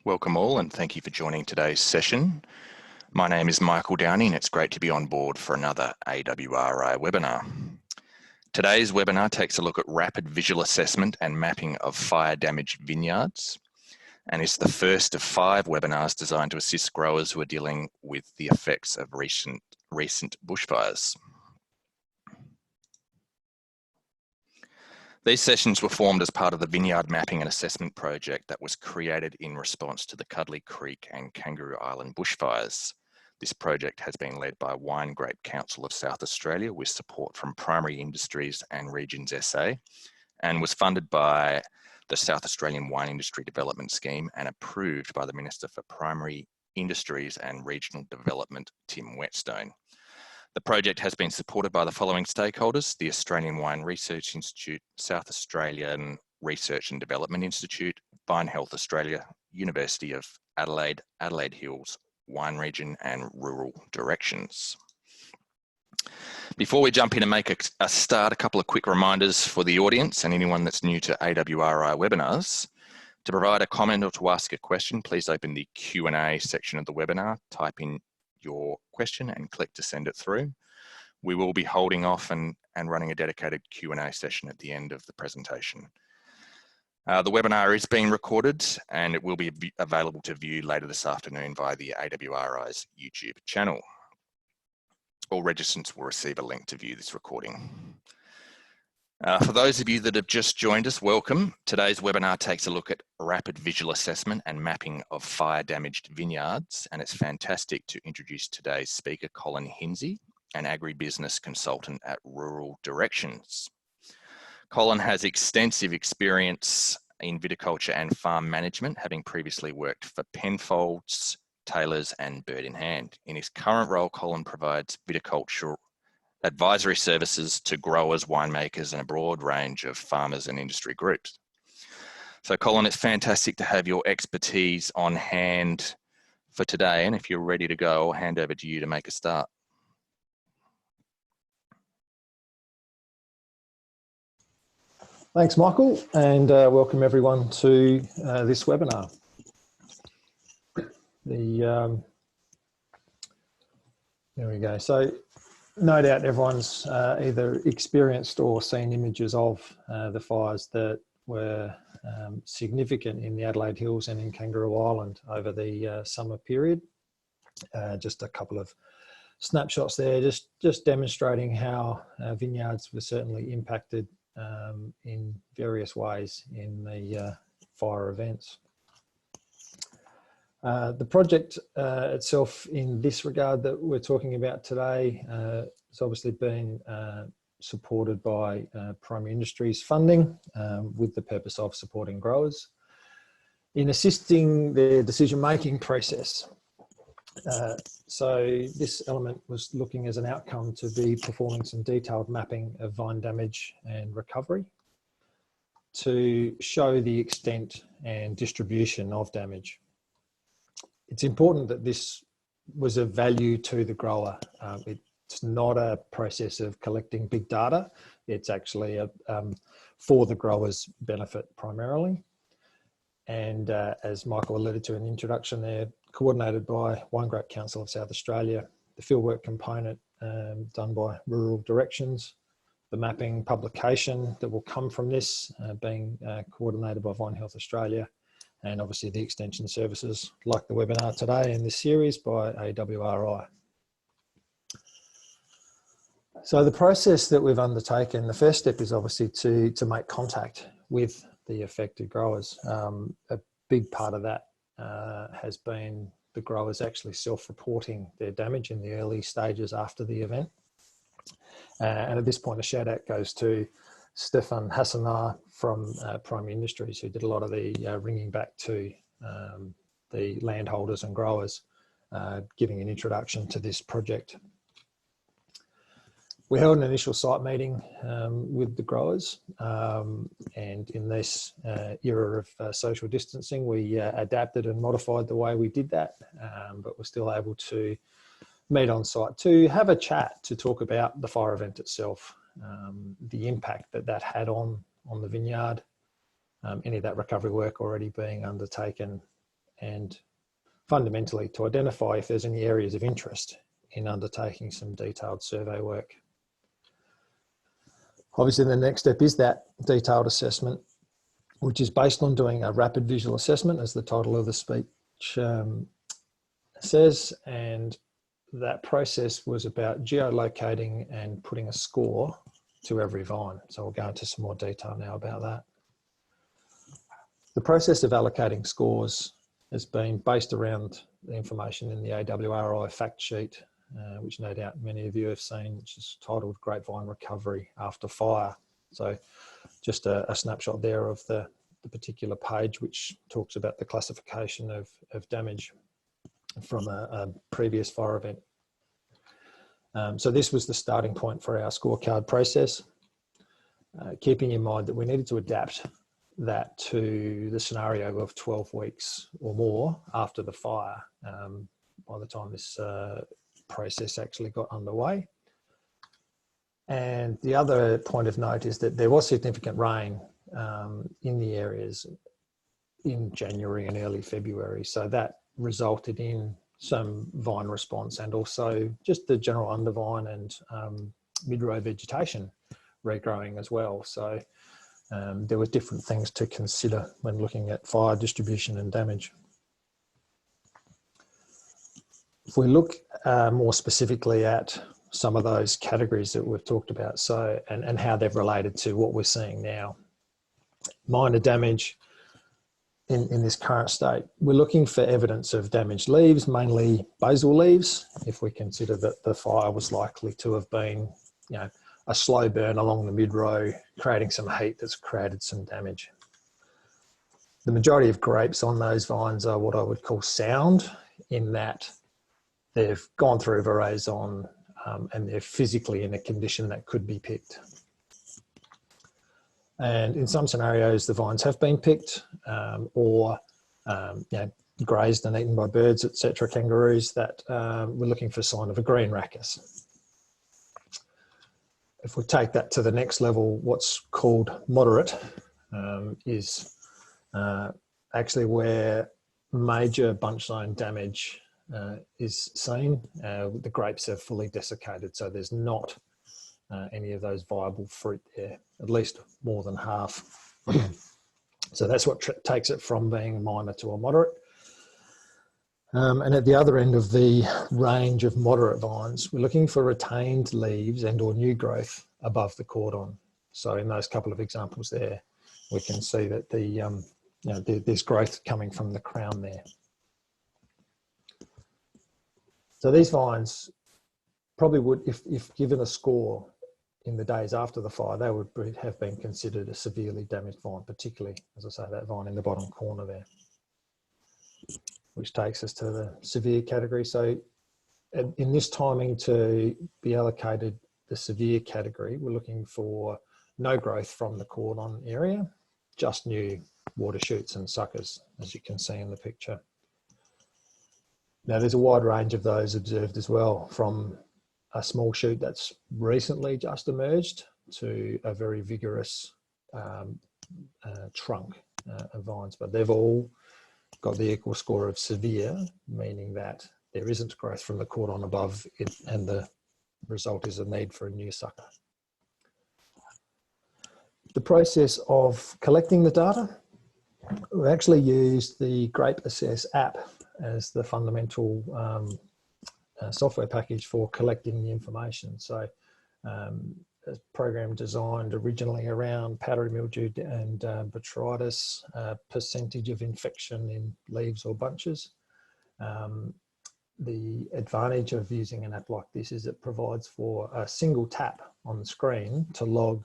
Welcome all, and thank you for joining today's session. My name is Michael Downey, and it's great to be on board for another AWRI webinar. Today's webinar takes a look at rapid visual assessment and mapping of fire-damaged vineyards, and is the first of 5 webinars designed to assist growers who are dealing with the effects of recent bushfires. These sessions were formed as part of the Vineyard Mapping and Assessment project that was created in response to the Cuddly Creek and Kangaroo Island bushfires. This project has been led by Wine Grape Council of South Australia with support from Primary Industries and Regions SA, and was funded by the South Australian Wine Industry Development Scheme and approved by the Minister for Primary Industries and Regional Development, Tim Whetstone. The project has been supported by the following stakeholders: the Australian Wine Research Institute, South Australian Research and Development Institute, Vine Health Australia, University of Adelaide, Adelaide Hills, Wine Region and Rural Directions. Before we jump in and make a start, a couple of quick reminders for the audience and anyone that's new to AWRI webinars. To provide a comment or to ask a question, please open the Q&A section of the webinar, type in your question and click to send it through. We will be holding off and running a dedicated Q&A session at the end of the presentation. The webinar is being recorded and it will be available to view later this afternoon via the AWRI's YouTube channel. All registrants will receive a link to view this recording. For those of you that have just joined us, welcome. Today's webinar takes a look at rapid visual assessment and mapping of fire-damaged vineyards, and it's fantastic to introduce today's speaker, Colin Hinze, an agribusiness consultant at Rural Directions. Colin has extensive experience in viticulture and farm management, having previously worked for Penfolds, Taylors and Bird in Hand. In his current role, Colin provides viticultural advisory services to growers, winemakers, and a broad range of farmers and industry groups. So Colin, it's fantastic to have your expertise on hand for today. And if you're ready to go, I'll hand over to you to make a start. Thanks, Michael, and welcome everyone to this webinar. There we go. So no doubt everyone's either experienced or seen images of the fires that were significant in the Adelaide Hills and in Kangaroo Island over the summer period. Just a couple of snapshots there, just demonstrating how vineyards were certainly impacted in various ways in the fire events. The project itself in this regard that we're talking about today has obviously been supported by Primary Industries funding with the purpose of supporting growers in assisting their decision-making process. So this element was looking as an outcome to be performing some detailed mapping of vine damage and recovery to show the extent and distribution of damage. It's important that this was of value to the grower. It's not a process of collecting big data. It's actually for the grower's benefit primarily. And as Michael alluded to in the introduction there, coordinated by Wine Grape Council of South Australia, the fieldwork component done by Rural Directions, the mapping publication that will come from this being coordinated by Vine Health Australia, and obviously the extension services like the webinar today in this series by AWRI. So the process that we've undertaken, the first step is obviously to make contact with the affected growers. A big part of that has been the growers actually self-reporting their damage in the early stages after the event. And at this point, a shout out goes to Stefan Hassanar from Primary Industries, who did a lot of the ringing back to the landholders and growers, giving an introduction to this project. We held an initial site meeting with the growers, and in this era of social distancing, we adapted and modified the way we did that, but we're still able to meet on site to have a chat to talk about the fire event itself, the impact that had on the vineyard, any of that recovery work already being undertaken, and fundamentally to identify if there's any areas of interest in undertaking some detailed survey work. Obviously, the next step is that detailed assessment, which is based on doing a rapid visual assessment, as the title of the speech says, and that process was about geolocating and putting a score to every vine. So we'll go into some more detail now about that. The process of allocating scores has been based around the information in the AWRI fact sheet, which no doubt many of you have seen, which is titled Grapevine Recovery After Fire. So just a snapshot there of the particular page, which talks about the classification of damage from a previous fire event. So this was the starting point for our scorecard process, keeping in mind that we needed to adapt that to the scenario of 12 weeks or more after the fire, by the time this process actually got underway. And the other point of note is that there was significant rain in the areas in January and early February. So that resulted in some vine response and also just the general undervine and mid-row vegetation regrowing as well. So there were different things to consider when looking at fire distribution and damage. If we look more specifically at some of those categories that we've talked about, so and how they've related to what we're seeing now. Minor damage in this current state, we're looking for evidence of damaged leaves, mainly basal leaves, if we consider that the fire was likely to have been, you know, a slow burn along the mid-row, creating some heat that's created some damage. The majority of grapes on those vines are what I would call sound, in that they've gone through veraison and they're physically in a condition that could be picked. And in some scenarios, the vines have been picked or you know, grazed and eaten by birds, etc., kangaroos, that we're looking for a sign of a green rachis. If we take that to the next level, what's called moderate is actually where major bunch zone damage is seen. The grapes are fully desiccated, so there's not any of those viable fruit there, at least more than half. So that's what takes it from being minor to a moderate. And at the other end of the range of moderate vines, we're looking for retained leaves and or new growth above the cordon. So in those couple of examples there, we can see that the you know, there's growth coming from the crown there. So these vines probably would, if given a score in the days after the fire, they would have been considered a severely damaged vine, particularly, as I say, that vine in the bottom corner there, which takes us to the severe category. So in this timing to be allocated the severe category, we're looking for no growth from the cordon area, just new water shoots and suckers, as you can see in the picture. Now, there's a wide range of those observed as well, from a small shoot that's recently just emerged to a very vigorous trunk of vines, but they've all got the equal score of severe, meaning that there isn't growth from the cordon above it, and the result is a need for a new sucker. The process of collecting the data, we actually used the Grape Assess app as the fundamental software package for collecting the information. So a program designed originally around powdery mildew and botrytis, percentage of infection in leaves or bunches. The advantage of using an app like this is it provides for a single tap on the screen to log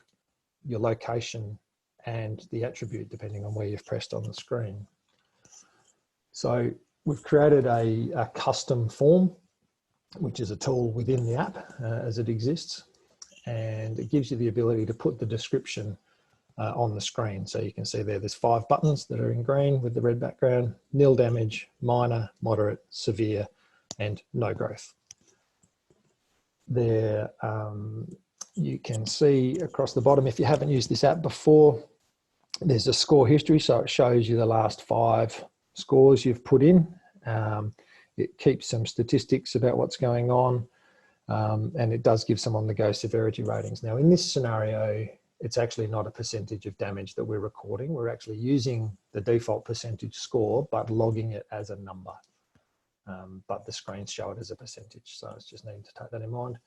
your location and the attribute depending on where you've pressed on the screen. So we've created a custom form, which is a tool within the app as it exists, and it gives you the ability to put the description on the screen. So you can see there's 5 buttons that are in green with the red background: nil damage, minor, moderate, severe, and no growth. There you can see across the bottom, if you haven't used this app before, there's a score history, so it shows you the last 5 scores you've put in. It keeps some statistics about what's going on, and it does give some on-the-go severity ratings. Now, in this scenario, it's actually not a percentage of damage that we're recording. We're actually using the default percentage score, but logging it as a number. But the screens show it as a percentage. So it's just needing to take that in mind.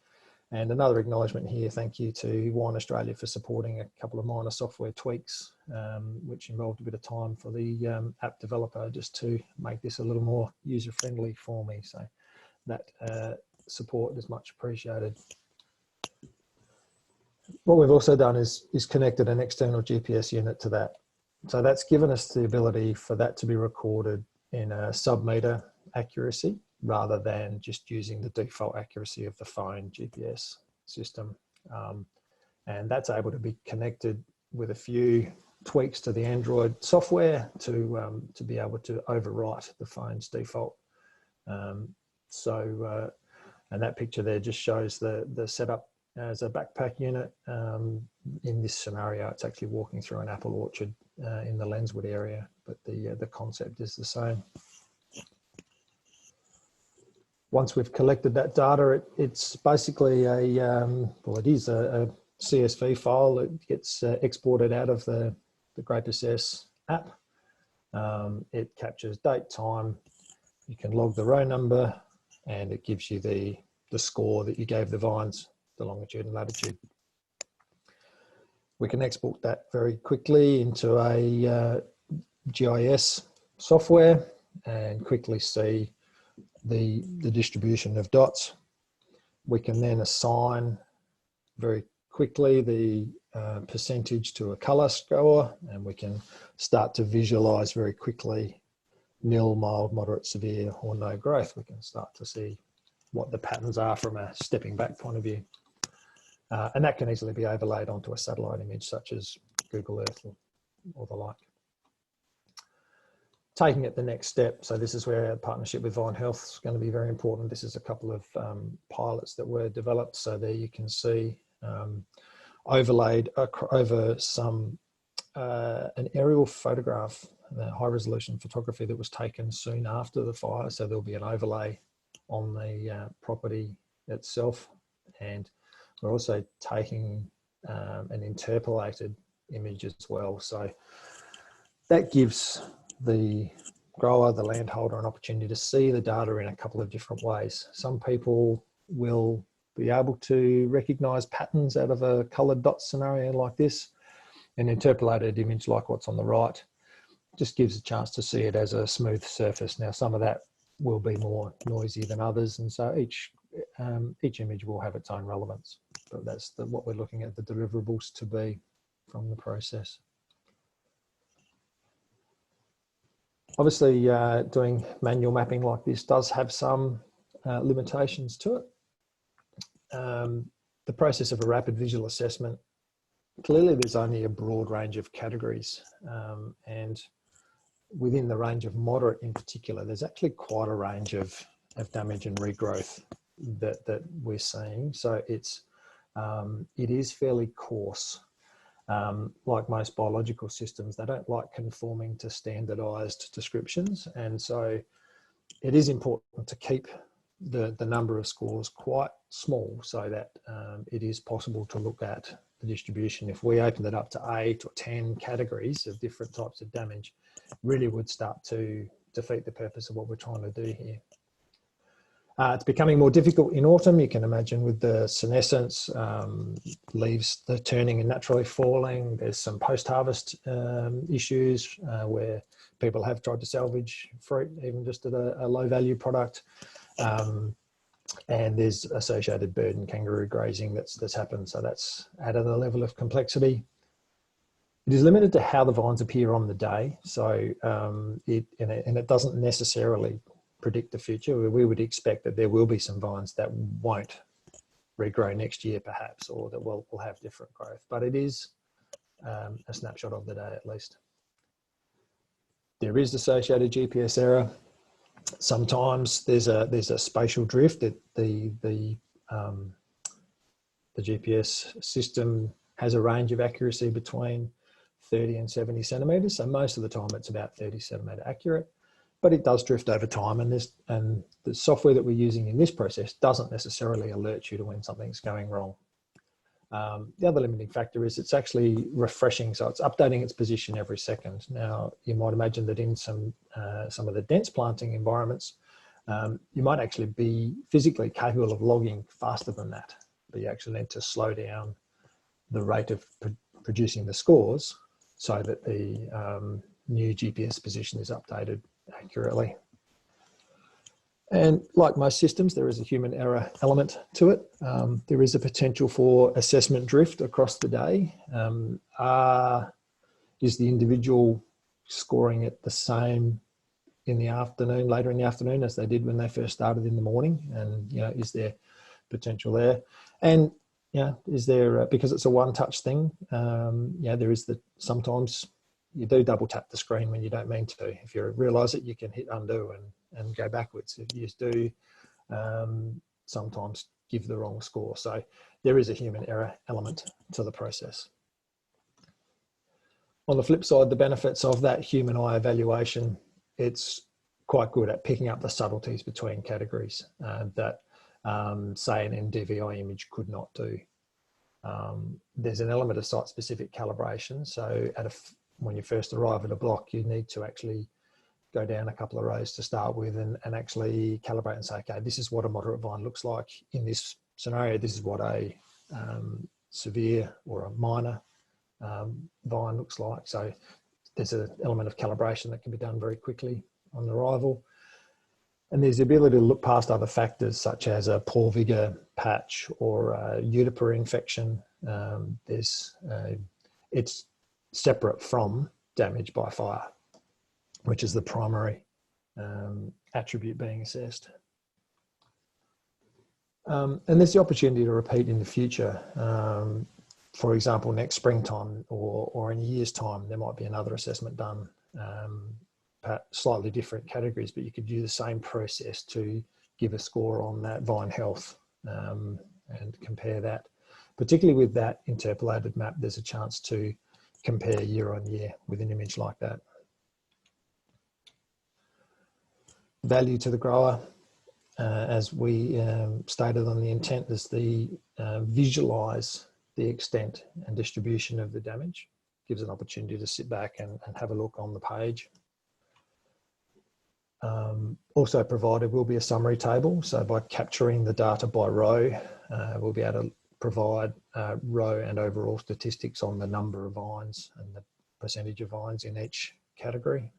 And another acknowledgement here, thank you to Wine Australia for supporting a couple of minor software tweaks, which involved a bit of time for the app developer just to make this a little more user-friendly for me. So that support is much appreciated. What we've also done is connected an external GPS unit to that. So that's given us the ability for that to be recorded in a sub-meter accuracy rather than just using the default accuracy of the phone GPS system. And that's able to be connected with a few tweaks to the Android software to be able to overwrite the phone's default. And that picture there just shows the setup as a backpack unit. In this scenario, it's actually walking through an apple orchard in the Lenswood area, but the concept is the same. Once we've collected that data, it's basically well, it is a CSV file that gets exported out of the Grape Assess app. It captures date, time, you can log the row number, and it gives you the score that you gave the vines, the longitude and latitude. We can export that very quickly into a GIS software and quickly see the distribution of dots. We can then assign very quickly the percentage to a color score, and we can start to visualize very quickly nil, mild, moderate, severe, or no growth. We can start to see what the patterns are from a stepping back point of view. And that can easily be overlaid onto a satellite image such as Google Earth or the like. Taking it the next step, so this is where our partnership with Vine Health is going to be very important. This is a couple of pilots that were developed. So there you can see overlaid over some an aerial photograph, high resolution photography that was taken soon after the fire. So there'll be an overlay on the property itself, and we're also taking an interpolated image as well. So that gives the grower, the landholder, an opportunity to see the data in a couple of different ways. Some people will be able to recognize patterns out of a colored dot scenario like this. An interpolated image like what's on the right just gives a chance to see it as a smooth surface. Now, some of that will be more noisy than others, and so each image will have its own relevance. But that's what we're looking at the deliverables to be from the process. Obviously, doing manual mapping like this does have some limitations to it. The process of a rapid visual assessment, clearly there's only a broad range of categories, and within the range of moderate in particular, there's actually quite a range of damage and regrowth that we're seeing. So it is fairly coarse. Like most biological systems, they don't like conforming to standardized descriptions. And so it is important to keep the number of scores quite small so that it is possible to look at the distribution. If we opened it up to 8 or 10 categories of different types of damage, really would start to defeat the purpose of what we're trying to do here. It's becoming more difficult in autumn. You can imagine with the senescence, leaves they're turning and naturally falling. There's some post-harvest issues where people have tried to salvage fruit, even just at a low-value product. And there's associated bird and kangaroo grazing that's happened. So that's added a level of complexity. It is limited to how the vines appear on the day. So it doesn't necessarily predict the future. We would expect that there will be some vines that won't regrow next year perhaps, or that will have different growth, but it is a snapshot of the day at least. There is associated GPS error. Sometimes there's a spatial drift that the GPS system has a range of accuracy between 30 and 70 centimeters. So most of the time it's about 30 centimeter accurate. but it does drift over time, and the software that we're using in this process doesn't necessarily alert you to when something's going wrong. The other limiting factor is it's actually refreshing, so it's updating its position every second. Now, you might imagine that in some of the dense planting environments, you might actually be physically capable of logging faster than that, but you actually need to slow down the rate of producing the scores so that the new GPS position is updated accurately. And like most systems, there is a human error element to it. There is a potential for assessment drift across the day. Is the individual scoring it the same in the afternoon, later in the afternoon, as they did when they first started in the morning? And, you know, is there potential there? And, you know, is there, because it's a one-touch thing, yeah, there is sometimes you do double tap the screen when you don't mean to. If you realise it, you can hit undo and go backwards. If you do sometimes give the wrong score. So there is a human error element to the process. On the flip side, the benefits of that human eye evaluation, it's quite good at picking up the subtleties between categories that, say, an NDVI image could not do. There's an element of site-specific calibration. So when you first arrive at a block, you need to actually go down a couple of rows to start with and actually calibrate and say, okay, this is what a moderate vine looks like in this scenario. This is what a severe or a minor vine looks like. So there's an element of calibration that can be done very quickly on arrival. And there's the ability to look past other factors such as a poor vigor patch or a Eutypa infection. It's separate from damage by fire, which is the primary attribute being assessed. And there's the opportunity to repeat in the future. For example, next springtime or in a year's time, there might be another assessment done, slightly different categories, but you could use the same process to give a score on that vine health and compare that. Particularly with that interpolated map, there's a chance to compare year on year with an image like that. Value to the grower, as we stated on the intent, is the visualize the extent and distribution of the damage. Gives an opportunity to sit back and have a look on the page. Also provided will be a summary table. So by capturing the data by row, we'll be able to provide row and overall statistics on the number of vines and the percentage of vines in each category.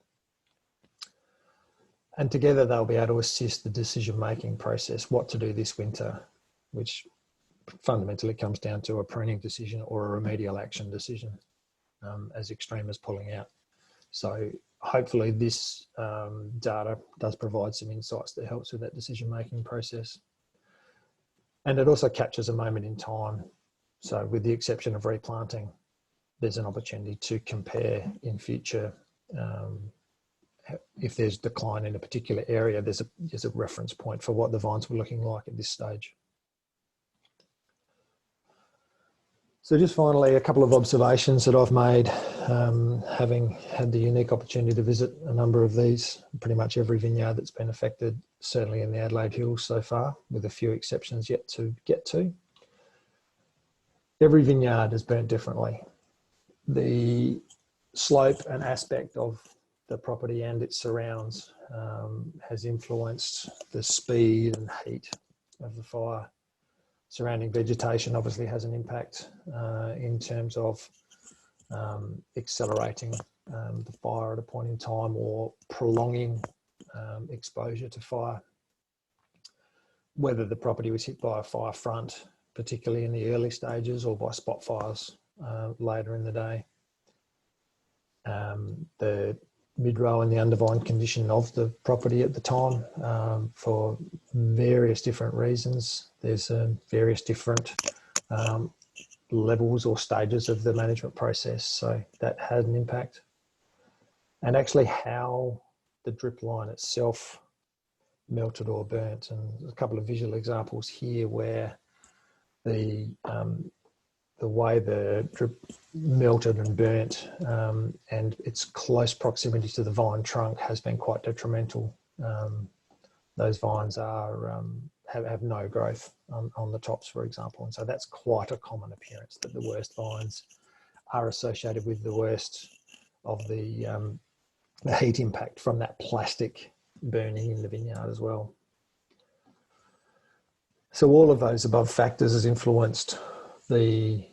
And together they'll be able to assist the decision-making process, what to do this winter, which fundamentally comes down to a pruning decision or a remedial action decision, as extreme as pulling out. So hopefully this data does provide some insights that helps with that decision-making process. And it also captures a moment in time. So with the exception of replanting, there's an opportunity to compare in future. If there's decline in a particular area, there's a reference point for what the vines were looking like at this stage. So just finally, a couple of observations that I've made, having had the unique opportunity to visit a number of these, pretty much every vineyard that's been affected, certainly in the Adelaide Hills so far, with a few exceptions yet to get to. Every vineyard is burnt differently. The slope and aspect of the property and its surrounds has influenced the speed and heat of the fire. Surrounding vegetation obviously has an impact in terms of accelerating the fire at a point in time or prolonging exposure to fire. Whether the property was hit by a fire front, particularly in the early stages, or by spot fires later in the day. The mid-row and the undervine condition of the property at the time, for various different reasons. There's various different levels or stages of the management process, so that had an impact. And actually how the drip line itself melted or burnt, and a couple of visual examples here where the way the drip melted and burnt and its close proximity to the vine trunk has been quite detrimental. Those vines are have no growth on the tops, for example, and so that's quite a common appearance, that the worst vines are associated with the worst of the heat impact from that plastic burning in the vineyard as well. So all of those above factors has influenced the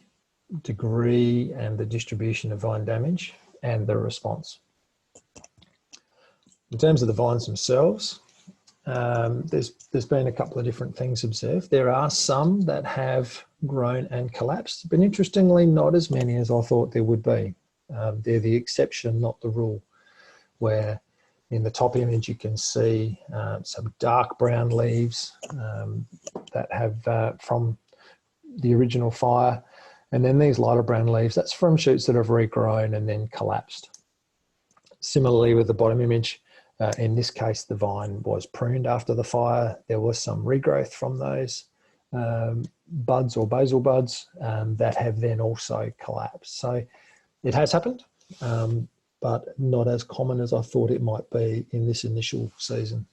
degree and the distribution of vine damage and the response. In terms of the vines themselves, there's been a couple of different things observed. There are some that have grown and collapsed, but interestingly, not as many as I thought there would be. They're the exception, not the rule, where in the top image you can see some dark brown leaves that have from the original fire, and then these lighter brown leaves, that's from shoots that have regrown and then collapsed. Similarly with the bottom image, in this case the vine was pruned after the fire. There was some regrowth from those buds or basal buds that have then also collapsed. So it has happened, but not as common as I thought it might be in this initial season.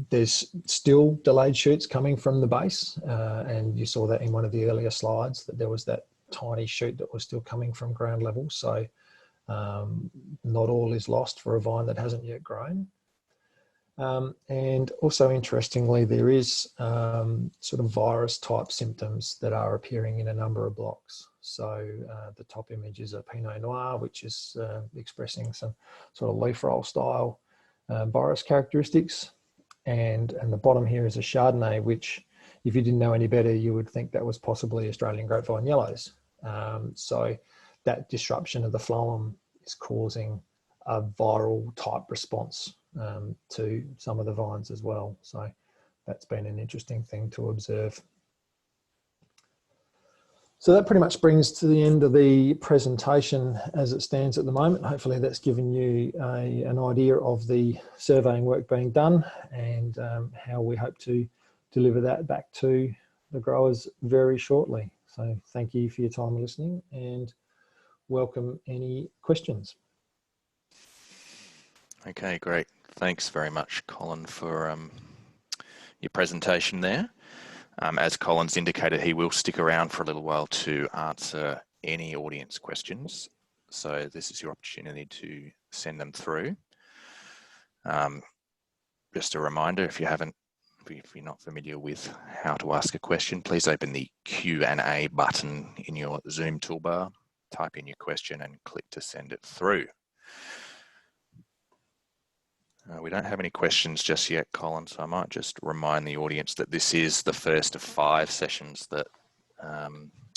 There's still delayed shoots coming from the base, and you saw that in one of the earlier slides, that there was that tiny shoot that was still coming from ground level. So not all is lost for a vine that hasn't yet grown. And also interestingly, there is sort of virus type symptoms that are appearing in a number of blocks. So the top image is a Pinot Noir, which is expressing some sort of leaf roll style virus characteristics. And the bottom here is a Chardonnay, which if you didn't know any better, you would think that was possibly Australian grapevine yellows. So that disruption of the phloem is causing a viral type response to some of the vines as well. So that's been an interesting thing to observe. So that pretty much brings to the end of the presentation as it stands at the moment. Hopefully that's given you an idea of the surveying work being done and how we hope to deliver that back to the growers very shortly. So thank you for your time listening and welcome any questions. Okay, great. Thanks very much, Colin, for your presentation there. As Colin's indicated, he will stick around for a little while to answer any audience questions. So this is your opportunity to send them through. Just a reminder, if you're not familiar with how to ask a question, please open the Q&A button in your Zoom toolbar, type in your question and click to send it through. We don't have any questions just yet, Colin, so I might just remind the audience that this is the first of 5 sessions that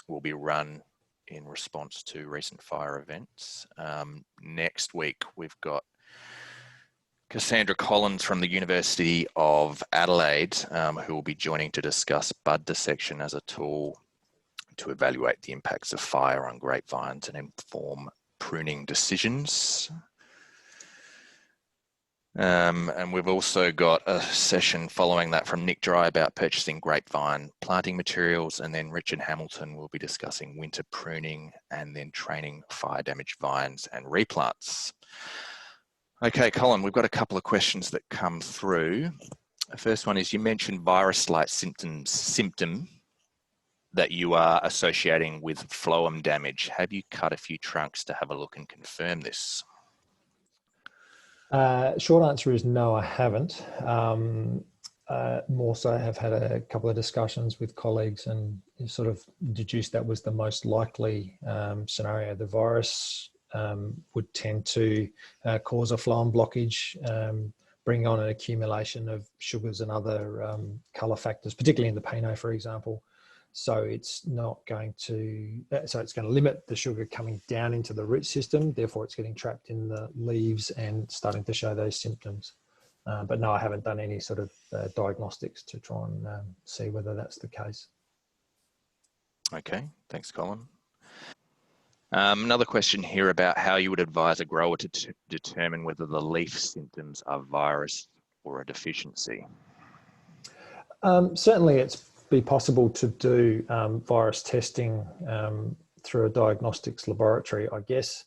will be run in response to recent fire events. Next week, we've got Cassandra Collins from the University of Adelaide, who will be joining to discuss bud dissection as a tool to evaluate the impacts of fire on grapevines and inform pruning decisions. And we've also got a session following that from Nick Dry about purchasing grapevine planting materials, and then Richard Hamilton will be discussing winter pruning and then training fire damaged vines and replants. Okay, Colin, we've got a couple of questions that come through. The first one is, you mentioned virus-like symptom that you are associating with phloem damage. Have you cut a few trunks to have a look and confirm this? Short answer is no, I haven't. More so have had a couple of discussions with colleagues and sort of deduced that was the most likely scenario. The virus would tend to cause a phloem blockage, bring on an accumulation of sugars and other colour factors, particularly in the Pinot, for example. So it's not going to, so it's going to limit the sugar coming down into the root system. Therefore, it's getting trapped in the leaves and starting to show those symptoms. But no, I haven't done any sort of diagnostics to try and see whether that's the case. Okay, thanks, Colin. Another question here about how you would advise a grower to determine whether the leaf symptoms are virus or a deficiency. Certainly it's be possible to do virus testing through a diagnostics laboratory, I guess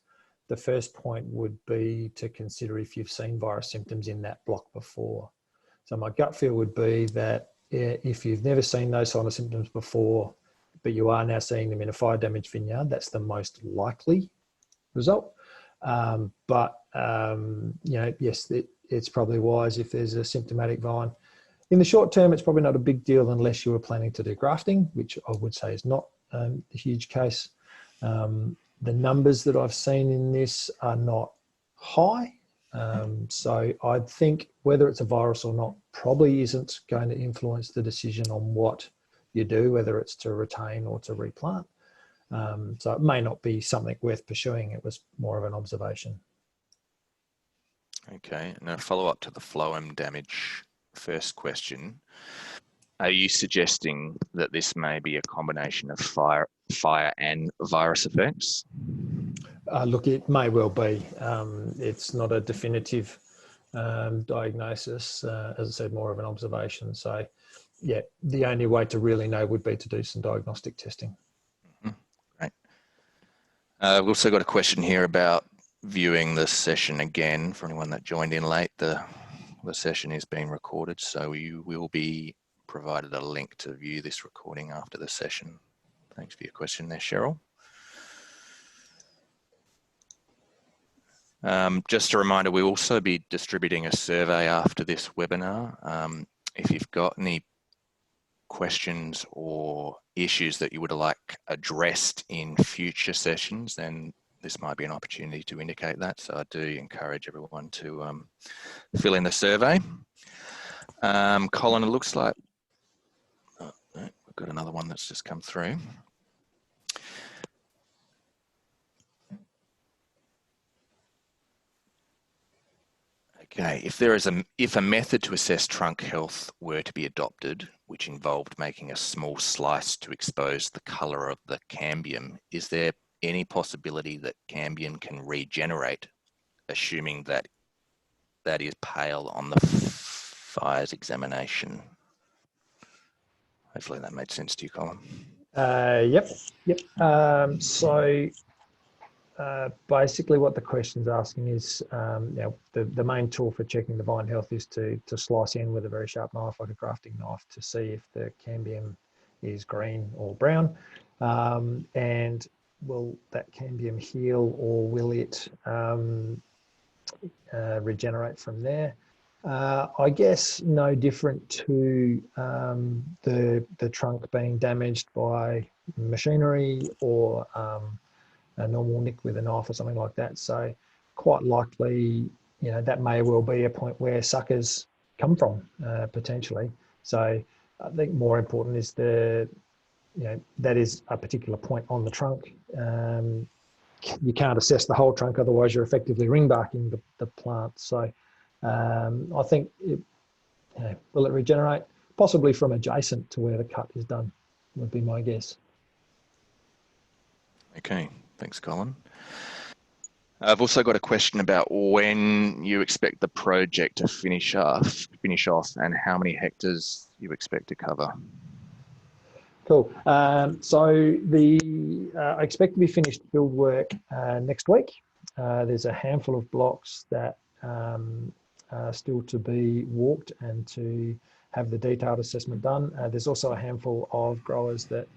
the first point would be to consider if you've seen virus symptoms in that block before. So my gut feel would be that if you've never seen those sort of symptoms before, but you are now seeing them in a fire damaged vineyard, that's the most likely result. Yes, it's probably wise if there's a symptomatic vine. In the short term, it's probably not a big deal unless you were planning to do grafting, which I would say is not a huge case. The numbers that I've seen in this are not high. So I think whether it's a virus or not probably isn't going to influence the decision on what you do, whether it's to retain or to replant. So it may not be something worth pursuing. It was more of an observation. Okay, and a follow-up to the phloem damage first question. Are you suggesting that this may be a combination of fire and virus effects? Look, it may well be. It's not a definitive diagnosis. As I said, more of an observation. So, yeah, the only way to really know would be to do some diagnostic testing. Great. We've also got a question here about viewing the session again. For anyone that joined in late, the session is being recorded, so you will be provided a link to view this recording after the session. Thanks for your question there, Cheryl. Just a reminder, we'll also be distributing a survey after this webinar. If you've got any questions or issues that you would like addressed in future sessions, then this might be an opportunity to indicate that. So I do encourage everyone to fill in the survey. Colin, it looks like we've got another one that's just come through. Okay, if a method to assess trunk health were to be adopted, which involved making a small slice to expose the colour of the cambium, is there any possibility that cambium can regenerate, assuming that that is pale on the fire's examination? Hopefully that made sense to you, Colin. Yep. Basically what the question's asking is, the main tool for checking the vine health is to slice in with a very sharp knife, like a grafting knife, to see if the cambium is green or brown. And will that cambium heal, or will it regenerate from there? I guess no different to the trunk being damaged by machinery or a normal nick with a knife or something like that. So quite likely, that may well be a point where suckers come from, potentially. So I think more important is that is a particular point on the trunk. You can't assess the whole trunk, otherwise you're effectively ring barking the plant. So I think, will it regenerate? Possibly from adjacent to where the cut is done, would be my guess. Okay, thanks, Colin. I've also got a question about when you expect the project to finish off and how many hectares you expect to cover. Cool. So I expect to be finished build work next week. There's a handful of blocks that are still to be walked and to have the detailed assessment done. There's also a handful of growers that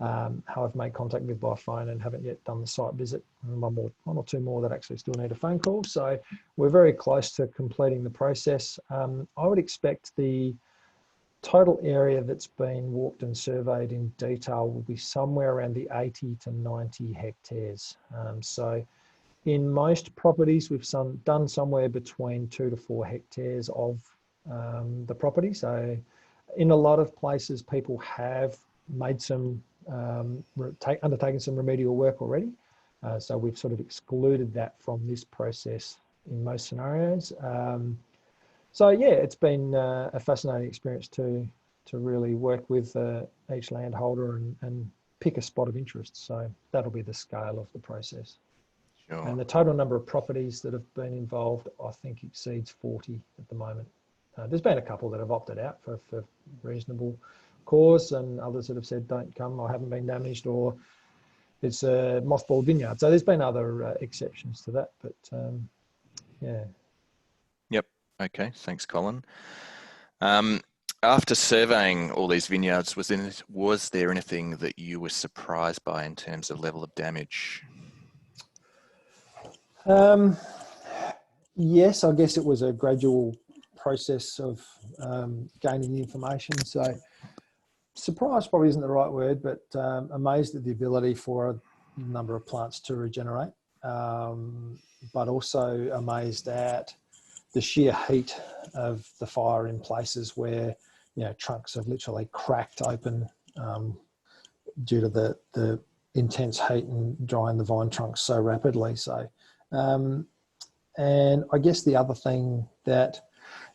I've made contact with by phone and haven't yet done the site visit. And one or two more that actually still need a phone call. So we're very close to completing the process. I would expect the total area that's been walked and surveyed in detail will be somewhere around the 80 to 90 hectares. So in most properties, we've done somewhere between 2 to 4 hectares of the property. So in a lot of places, people have made some, undertaken some remedial work already. So we've sort of excluded that from this process in most scenarios. So yeah, it's been a fascinating experience to really work with each landholder and pick a spot of interest. So that'll be the scale of the process. Sure. And the total number of properties that have been involved, I think, exceeds 40 at the moment. There's been a couple that have opted out for reasonable cause, and others that have said don't come or haven't been damaged, or it's a mothballed vineyard. So there's been other exceptions to that, but yeah. Yep. Okay. Thanks, Colin. After surveying all these vineyards, was there anything that you were surprised by in terms of level of damage? Yes, I guess it was a gradual process of gaining the information. So surprised probably isn't the right word, but amazed at the ability for a number of plants to regenerate, but also amazed at the sheer heat of the fire in places where, you know, trunks have literally cracked open due to the intense heat and drying the vine trunks so rapidly. So, and I guess the other thing that,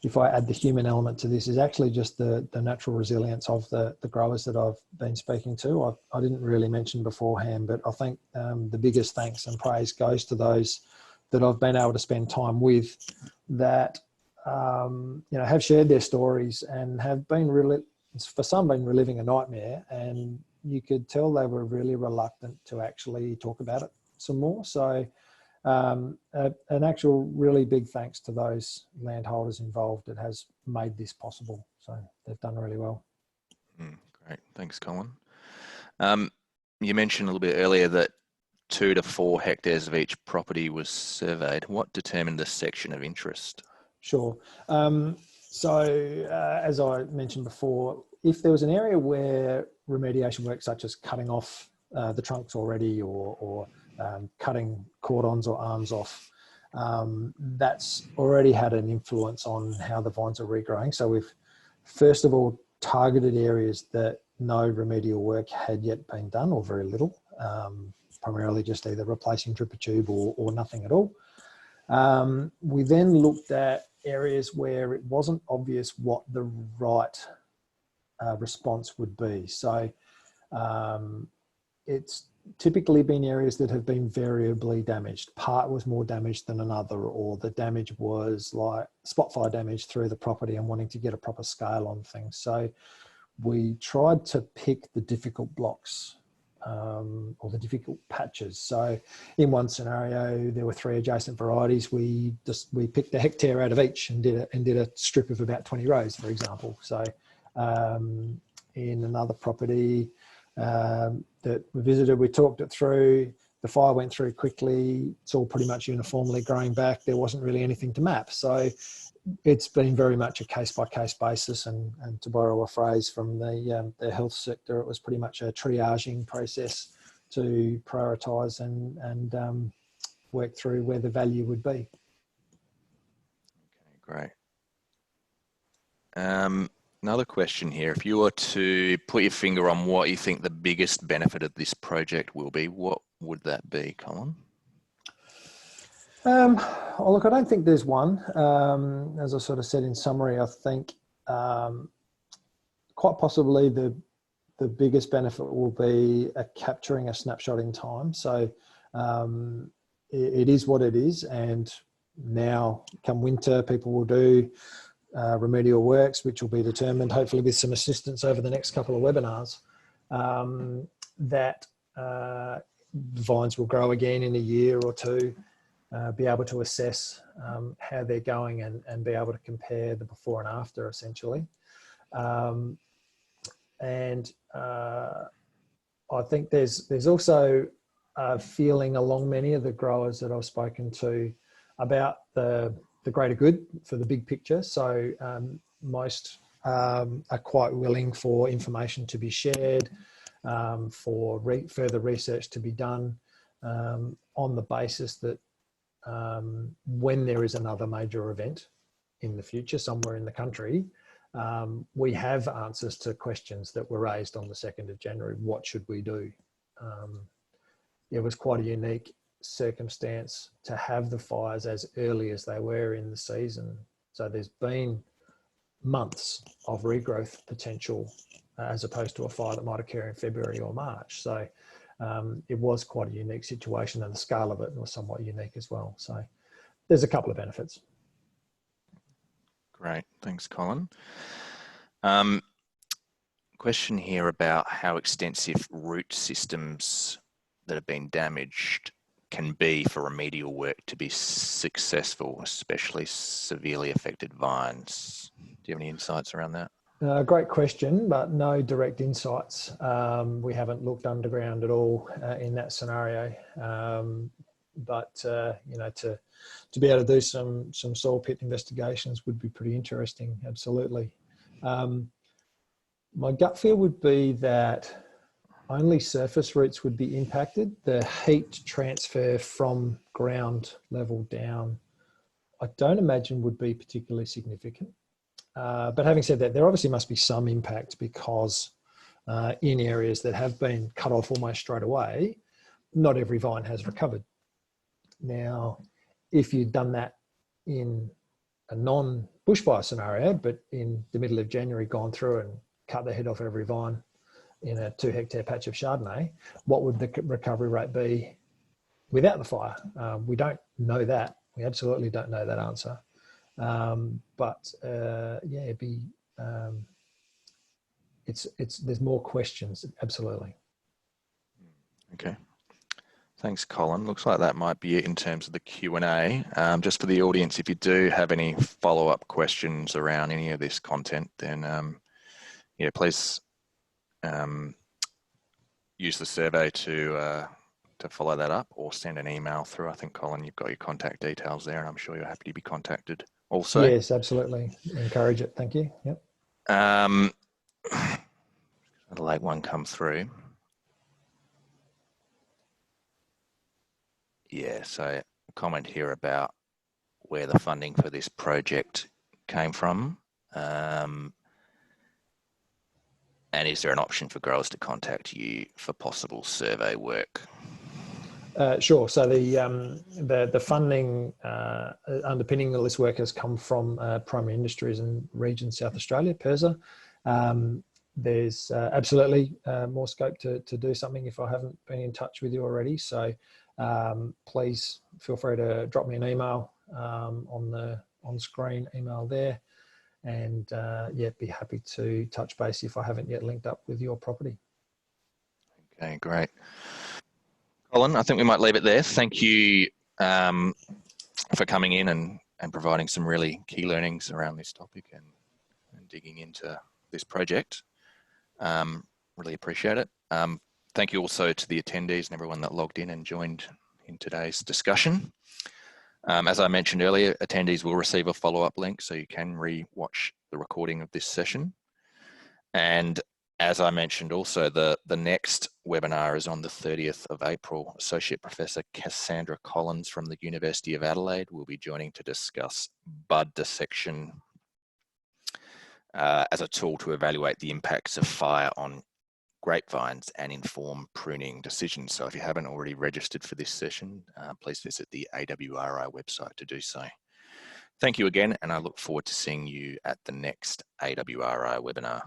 if I add the human element to this, is actually just the natural resilience of the growers that I've been speaking to. I didn't really mention beforehand, but I think the biggest thanks and praise goes to those that I've been able to spend time with, that you know, have shared their stories and have been really, for some, been reliving a nightmare, and you could tell they were really reluctant to actually talk about it some more. So an actual really big thanks to those landholders involved that has made this possible. So they've done really well. Great, thanks, Colin. You mentioned a little bit earlier that 2 to 4 hectares of each property was surveyed. What determined the section of interest? Sure. So as I mentioned before, if there was an area where remediation work such as cutting off the trunks already, or cutting cordons or arms off, that's already had an influence on how the vines are regrowing. So we've first of all targeted areas that no remedial work had yet been done, or very little, primarily just either replacing dripper tube or nothing at all. We then looked at areas where it wasn't obvious what the right response would be. So it's typically been areas that have been variably damaged. Part was more damaged than another, or the damage was like spot fire damage through the property and wanting to get a proper scale on things. So we tried to pick the difficult blocks or the difficult patches. So in one scenario, there were 3 adjacent varieties. We picked a hectare out of each and did a strip of about 20 rows, for example. So in another property that we visited, we talked it through. The fire went through quickly. It's all pretty much uniformly growing back. There wasn't really anything to map. So it's been very much a case-by-case basis, and to borrow a phrase from the health sector, it was pretty much a triaging process to prioritise and work through where the value would be. Okay, great. Another question here. If you were to put your finger on what you think the biggest benefit of this project will be, what would that be, Colin? Well, look, I don't think there's one. As I sort of said in summary, I think quite possibly the biggest benefit will be capturing a snapshot in time. So it is what it is, and now come winter, people will do remedial works, which will be determined hopefully with some assistance over the next couple of webinars, that vines will grow again in a year or two. Be able to assess how they're going and be able to compare the before and after, essentially. And I think there's also a feeling along many of the growers that I've spoken to about the greater good for the big picture. So most are quite willing for information to be shared, for further research to be done, on the basis that when there is another major event in the future somewhere in the country, we have answers to questions that were raised on the 2nd of January. What should we do? It was quite a unique circumstance to have the fires as early as they were in the season. So there's been months of regrowth potential as opposed to a fire that might occur in February or March. So it was quite a unique situation, and the scale of it was somewhat unique as well. So there's a couple of benefits. Great, thanks, Colin. question here about how extensive root systems that have been damaged can be for remedial work to be successful, especially severely affected vines. Do you have any insights around that? Great question, but no direct insights. We haven't looked underground at all in that scenario. You know, to be able to do some soil pit investigations would be pretty interesting. Absolutely. My gut feel would be that only surface roots would be impacted. The heat transfer from ground level down, I don't imagine would be particularly significant. But having said that, there obviously must be some impact because in areas that have been cut off almost straight away, not every vine has recovered. Now, if you'd done that in a non-bushfire scenario, but in the middle of January gone through and cut the head off every vine in a 2-hectare patch of Chardonnay, what would the recovery rate be without the fire? We don't know that. We absolutely don't know that answer. Yeah, it'd be, there's more questions, absolutely. Okay. Thanks, Colin. Looks like that might be it in terms of the Q&A. Just for the audience, if you do have any follow-up questions around any of this content, then yeah, please use the survey to follow that up, or send an email through. I think, Colin, you've got your contact details there, and I'm sure you're happy to be contacted also. Yes, absolutely. Encourage it. Thank you. Yep. A late one come through. Yeah, so a comment here about where the funding for this project came from. And is there an option for growers to contact you for possible survey work? Sure. So the funding underpinning all this work has come from Primary Industries and Region South Australia, PIRSA. There's absolutely more scope to do something if I haven't been in touch with you already. So please feel free to drop me an email on the on-screen email there. And yeah, be happy to touch base if I haven't yet linked up with your property. Okay, great. Colin, I think we might leave it there. Thank you for coming in and providing some really key learnings around this topic and digging into this project. Really appreciate it. Thank you also to the attendees and everyone that logged in and joined in today's discussion. As I mentioned earlier, attendees will receive a follow-up link so you can re-watch the recording of this session. And as I mentioned also, the next webinar is on the 30th of April. Associate Professor Cassandra Collins from the University of Adelaide will be joining to discuss bud dissection as a tool to evaluate the impacts of fire on grapevines and inform pruning decisions. So if you haven't already registered for this session, please visit the AWRI website to do so. Thank you again, and I look forward to seeing you at the next AWRI webinar.